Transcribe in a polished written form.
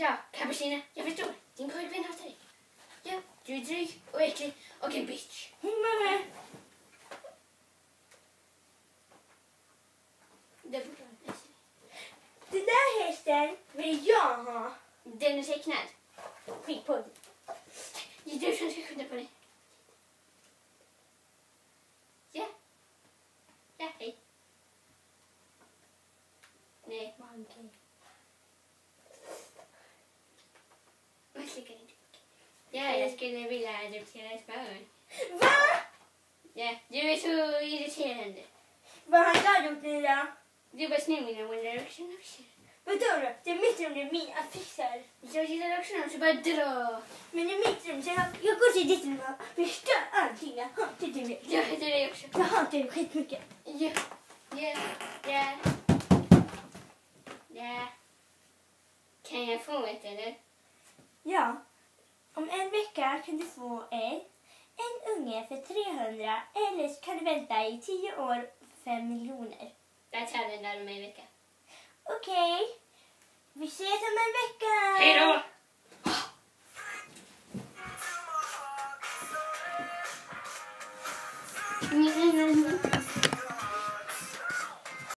Ja, Kapucina, jag förstår. Din pojkvän hatar dig. Ja, du är dryg och äcklig och en bitch. Hon var med. Det borde vara det. Den där hästen vill jag ha. Den är tecknad. Skit på den. Det är du som ska skynda på dig. Ja. Ja, hej. Nej. Okej. Man klickar inte. Ja, jag skulle vilja adoptera ett barn. Va? Ja, du är så irriterande. Vad har jag gjort nu då? Du var snäll med One Direction affischer. Vadå då? Det är mitt rum, det är min affischer. Jag gillar också dem, så bara dra. Men det är mitt rum, så jag går till ditt rum och förstör allting. Jag hatar dig. Jag heter dig också. Jag hatar dig skitmycket. Ja, ja, ja. Ja. Kan jag få ett eller? Ja. Om en vecka kan du få en unge för 300 eller så kan du vänta i 10 år för 5 miljoner. Jag tar den där om en vecka. Okej. Vi ses om en vecka. Hej då! Nej.